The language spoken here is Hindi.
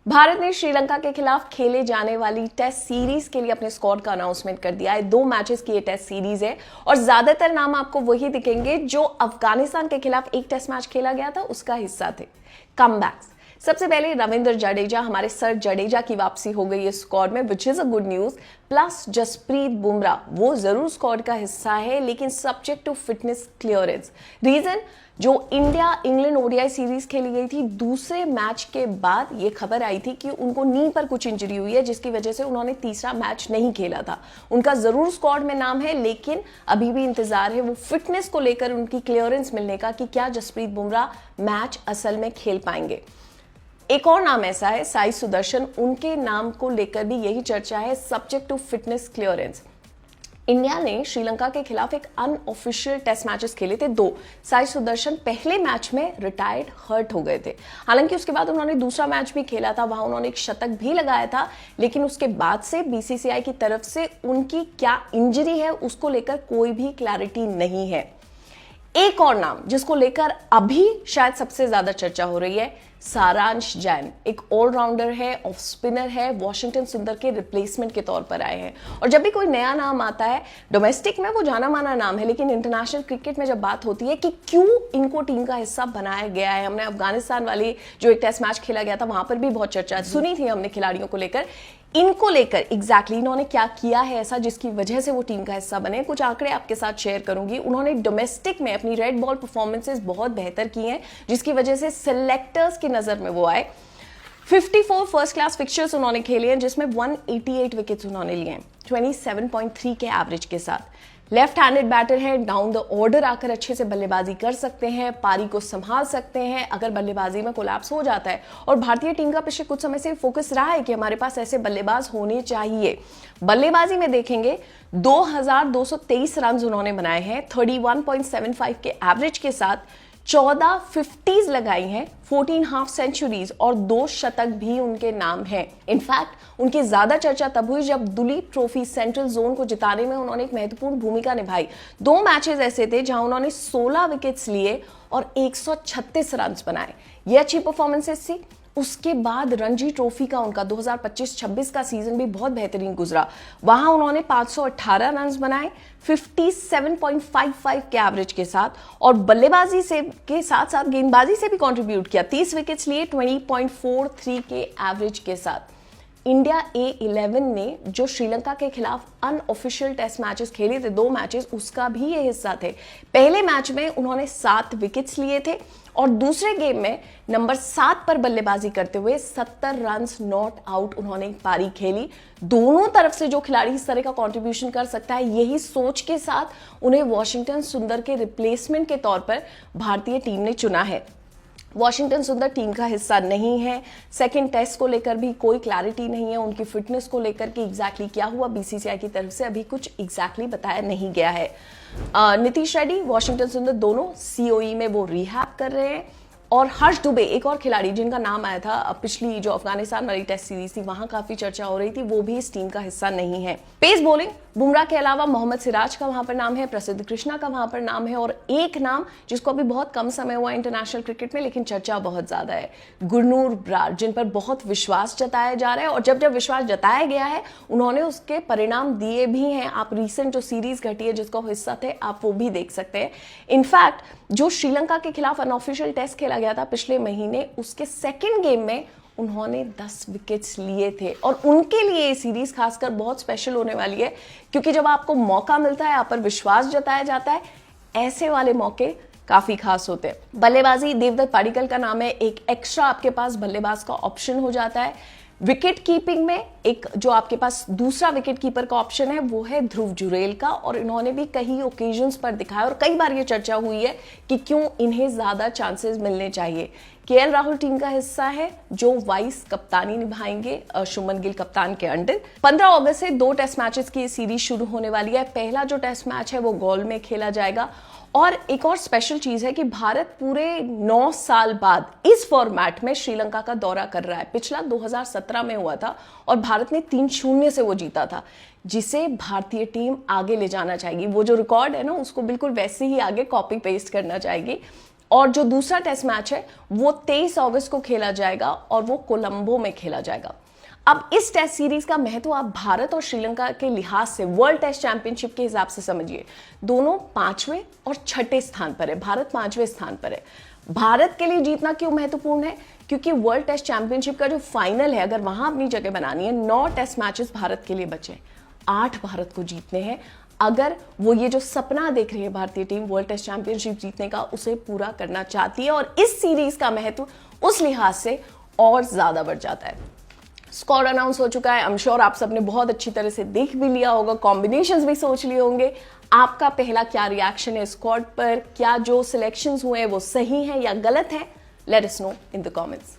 भारत ने श्रीलंका के खिलाफ खेले जाने वाली टेस्ट सीरीज के लिए अपने स्क्वाड का अनाउंसमेंट कर दिया है। 2 मैचेस की ये टेस्ट सीरीज है और ज्यादातर नाम आपको वही दिखेंगे जो अफगानिस्तान के खिलाफ एक टेस्ट मैच खेला गया था उसका हिस्सा थे। कमबैक्स, सबसे पहले रविंद्र जडेजा, हमारे सर जडेजा की वापसी हो गई है स्क्वाड में, which is a good news. Plus Jasprit Bumrah, वो जरूर स्क्वाड का हिस्सा है लेकिन subject to fitness clearance. Reason, जो इंडिया इंग्लैंड ओडीआई सीरीज खेली गई थी, दूसरे मैच के बाद ये खबर आई थी कि उनको नी पर कुछ इंजरी हुई है जिसकी वजह से उन्होंने तीसरा मैच नहीं खेला था। उनका जरूर स्क्वाड में नाम है लेकिन अभी भी इंतजार है वो फिटनेस को लेकर उनकी क्लियरेंस मिलने का कि क्या जसप्रीत बुमराह मैच असल में खेल पाएंगे। एक और नाम ऐसा है साई सुदर्शन, उनके नाम को लेकर भी यही चर्चा है, subject to fitness clearance. India ने श्रीलंका के खिलाफ एक अनऑफिशियल टेस्ट मैचेस खेले थे 2। साई सुदर्शन पहले मैच में रिटायर्ड हर्ट हो गए थे, हालांकि उसके बाद उन्होंने दूसरा मैच भी खेला था, वहां उन्होंने एक शतक भी लगाया था, लेकिन उसके बाद से बीसीसीआई की तरफ से उनकी क्या इंजरी है उसको लेकर कोई भी क्लैरिटी नहीं है। एक और नाम जिसको लेकर अभी शायद सबसे ज्यादा चर्चा हो रही है, सारांश जैन, एक ऑलराउंडर है, ऑफ स्पिनर है, वॉशिंगटन सुंदर के रिप्लेसमेंट के तौर पर आए हैं। और जब भी कोई नया नाम आता है, डोमेस्टिक में वो जाना माना नाम है, लेकिन इंटरनेशनल क्रिकेट में जब बात होती है कि क्यों इनको टीम का हिस्सा बनाया गया है, हमने अफगानिस्तान वाली जो एक टेस्ट मैच खेला गया था वहां पर भी बहुत चर्चा सुनी थी हमने खिलाड़ियों को लेकर, इनको लेकर एग्जैक्टली इन्होंने क्या किया है ऐसा जिसकी वजह से वो टीम का हिस्सा बने। कुछ आंकड़े आपके साथ शेयर करूंगी। उन्होंने डोमेस्टिक में अपनी रेड बॉल परफॉर्मेंसेस बहुत बेहतर की हैं जिसकी वजह से सिलेक्टर्स की नजर में वो आए। 54 फर्स्ट क्लास फिक्चर्स उन्होंने खेले हैं जिसमें 188 विकेट्स उन्होंने लिए हैं 27.3 के एवरेज के साथ। लेफ्ट हैंडेड बैटर है, डाउन द ऑर्डर आकर अच्छे से बल्लेबाजी कर सकते हैं, पारी को संभाल सकते हैं अगर बल्लेबाजी में कोलैप्स हो जाता है। और भारतीय टीम का पिछले कुछ समय से फोकस रहा है कि हमारे पास ऐसे बल्लेबाज होने चाहिए। बल्लेबाजी में देखेंगे 2223 रन उन्होंने बनाए हैं 31.75 के एवरेज के साथ, 14 50s लगाई हैं, 14 हाफ सेंचुरीज और 2 शतक भी उनके नाम हैं। इनफैक्ट उनकी ज्यादा चर्चा तब हुई जब दुलीप ट्रॉफी सेंट्रल जोन को जिताने में उन्होंने एक महत्वपूर्ण भूमिका निभाई। 2 मैचेस ऐसे थे जहां उन्होंने 16 विकेट्स लिए और 136 रन बनाए। ये अच्छी परफॉर्मेंसेस थी। उसके बाद रणजी ट्रॉफी का उनका 2025-26 का सीजन भी बहुत बेहतरीन गुजरा। वहां उन्होंने 518 रन बनाए 57.55 के एवरेज के साथ, और बल्लेबाजी से के साथ साथ गेंदबाजी से भी कंट्रीब्यूट किया, 30 विकेट्स लिए 20.43 के एवरेज के साथ। इंडिया A11 ने जो श्रीलंका के खिलाफ अनऑफिशियल टेस्ट मैचेस खेले थे 2 मैचेस, उसका भी ये हिस्सा थे। पहले मैच में उन्होंने 7 विकेट्स लिए थे और दूसरे गेम में नंबर 7 पर बल्लेबाजी करते हुए 70 रन्स नॉट आउट उन्होंने पारी खेली। दोनों तरफ से जो खिलाड़ी इस तरह का कंट्रीब्यूशन कर सकता है, यही सोच के साथ उन्हें वॉशिंगटन सुंदर के रिप्लेसमेंट के तौर पर भारतीय टीम ने चुना है। वॉशिंगटन सुंदर टीम का हिस्सा नहीं है। सेकंड टेस्ट को लेकर भी कोई क्लैरिटी नहीं है, उनकी फिटनेस को लेकर कि एग्जैक्टली क्या हुआ बीसीसीआई की तरफ से अभी कुछ एग्जैक्टली बताया नहीं गया है। नीतीश रेड्डी, वॉशिंगटन सुंदर दोनों सीओई में वो रिहैब कर रहे हैं। और हर्ष दुबे, एक और खिलाड़ी जिनका नाम आया था पिछली जो अफगानिस्तान वाली टेस्ट सीरीज थी वहां काफी चर्चा हो रही थी, वो भी इस टीम का हिस्सा नहीं है। पेस बॉलिंग, बुमराह के अलावा मोहम्मद सिराज का वहां पर नाम है, प्रसिद्ध कृष्णा का वहां पर नाम है, और एक नाम जिसको अभी बहुत कम समय हुआ इंटरनेशनल क्रिकेट में लेकिन चर्चा बहुत ज्यादा है, गुरनूर बरार, जिन पर बहुत विश्वास जताया जा रहा है। और जब जब विश्वास जताया गया है उन्होंने उसके परिणाम दिए भी हैं। आप रिसेंट जो सीरीज घटी है जिसका हिस्सा थे आप वो भी देख सकते हैं। इनफैक्ट जो श्रीलंका के खिलाफ अनऑफिशियल टेस्ट खेला गया था पिछले महीने, उसके सेकेंड गेम में उन्होंने 10 विकेट्स लिए थे और उनके लिए ये सीरीज खासकर बहुत स्पेशल होने वाली है क्योंकि जब आपको मौका मिलता है, आप पर विश्वास जताया जाता है, ऐसे वाले मौके काफी खास होते हैं। बल्लेबाजी, देवदत्त पाडिक्कल का नाम है, एक एक्स्ट्रा आपके पास बल्लेबाज का ऑप्शन हो जाता है। विकेट कीपिंग में एक जो आपके पास दूसरा विकेट कीपर का ऑप्शन है वो है ध्रुव जुरेल का, और इन्होंने भी कई ओकेजन्स पर दिखाया और कई बार ये चर्चा हुई है कि क्यों इन्हें ज्यादा चांसेस मिलने चाहिए। केएल राहुल टीम का हिस्सा है जो वाइस कप्तानी निभाएंगे शुभमन गिल कप्तान के अंडर। 15 अगस्त से 2 टेस्ट मैचेस की सीरीज शुरू होने वाली है। पहला जो टेस्ट मैच है वो गॉल में खेला जाएगा। और एक और स्पेशल चीज है कि भारत पूरे 9 साल बाद इस फॉर्मेट में श्रीलंका का दौरा कर रहा है। पिछला 2017 में हुआ था और भारत ने 3-0 से वो जीता था, जिसे भारतीय टीम आगे ले जाना चाहेगी। वो जो रिकॉर्ड है ना उसको बिल्कुल वैसे ही आगे कॉपी पेस्ट करना चाहेगी। और जो दूसरा टेस्ट मैच है वो 23 अगस्त को खेला जाएगा और वो कोलंबो में खेला जाएगा। अब इस टेस्ट सीरीज का महत्व आप भारत और श्रीलंका के लिहाज से वर्ल्ड टेस्ट चैंपियनशिप के हिसाब से समझिए। दोनों 5वें और 6ठे स्थान पर है, भारत 5वें स्थान पर है। भारत के लिए जीतना क्यों महत्वपूर्ण है? क्योंकि वर्ल्ड टेस्ट चैंपियनशिप का जो फाइनल है, अगर वहां अपनी जगह बनानी है, 9 टेस्ट मैचेस भारत के लिए बचे, 8 भारत को जीतने हैं अगर वो ये जो सपना देख रही है भारतीय टीम वर्ल्ड टेस्ट चैंपियनशिप जीतने का, उसे पूरा करना चाहती है। और इस सीरीज का महत्व उस लिहाज से और ज्यादा बढ़ जाता है। स्कोर अनाउंस हो चुका है, आई एम श्योर आप सबने बहुत अच्छी तरह से देख भी लिया होगा, कॉम्बिनेशंस भी सोच लिए होंगे। आपका पहला क्या रिएक्शन है स्क्वाड पर? क्या जो सिलेक्शंस हुए हैं वो सही है या गलत है? Let us know in the comments.